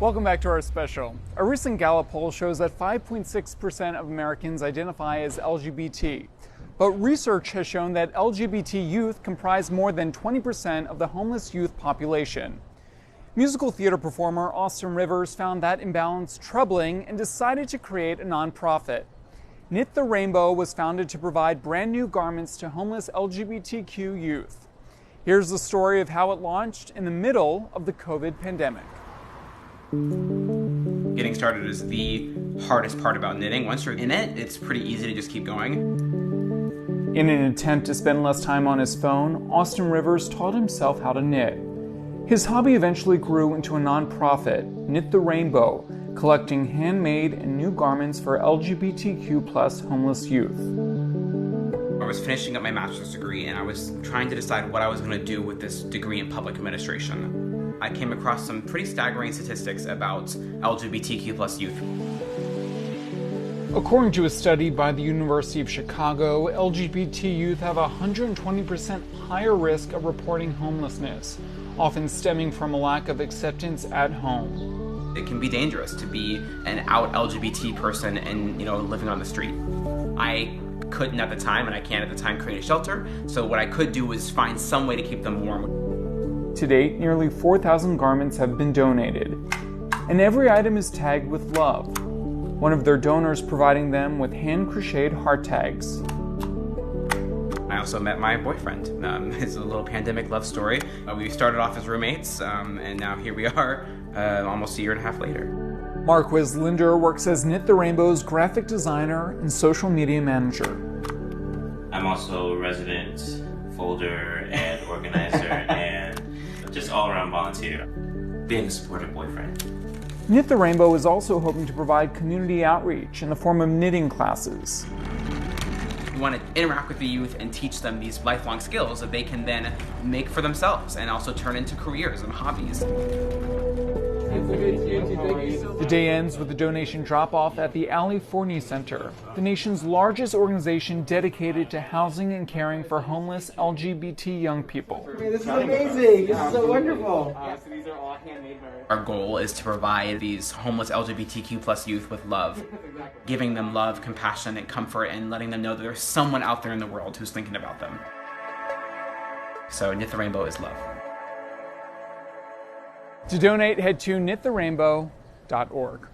Welcome back to our special. A recent Gallup poll shows that 5.6% of Americans identify as LGBT. But research has shown that LGBT youth comprise more than 20% of the homeless youth population. Musical theater performer Austin Rivers found that imbalance troubling and decided to create a nonprofit. Knit the Rainbow was founded to provide brand new garments to homeless LGBTQ youth. Here's the story of how it launched in the middle of the COVID pandemic. Getting started is the hardest part about knitting. Once you're in it, it's pretty easy to just keep going. In an attempt to spend less time on his phone, Austin Rivers taught himself how to knit. His hobby eventually grew into a nonprofit, Knit the Rainbow, collecting handmade and new garments for LGBTQ+ homeless youth. I was finishing up my master's degree and I was trying to decide what I was going to do with this degree in public administration. I came across some pretty staggering statistics about LGBTQ+ youth. According to a study by the University of Chicago, LGBT youth have a 120% higher risk of reporting homelessness, often stemming from a lack of acceptance at home. It can be dangerous to be an out LGBT person and, living on the street. I couldn't at the time, and I can't at the time, create a shelter, so what I could do was find some way to keep them warm. To date, nearly 4,000 garments have been donated, and every item is tagged with love, one of their donors providing them with hand-crocheted heart tags. I also met my boyfriend. It's a little pandemic love story. We started off as roommates, and now here we are, almost a year and a half later. Marquez Linder works as Knit the Rainbow's graphic designer and social media manager. I'm also a resident folder and organizer and just all-around volunteer. Being a supportive boyfriend. Knit the Rainbow is also hoping to provide community outreach in the form of knitting classes. We want to interact with the youth and teach them these lifelong skills that they can then make for themselves and also turn into careers and hobbies. The day ends with a donation drop-off at the Ali Forney Center, the nation's largest organization dedicated to housing and caring for homeless LGBT young people. This is amazing. This is so wonderful. So these are all handmade. Our goal is to provide these homeless LGBTQ+ youth with love, giving them love, compassion, and comfort, and letting them know that there's someone out there in the world who's thinking about them. So Knit the Rainbow is love. To donate, head to knittherainbow.org.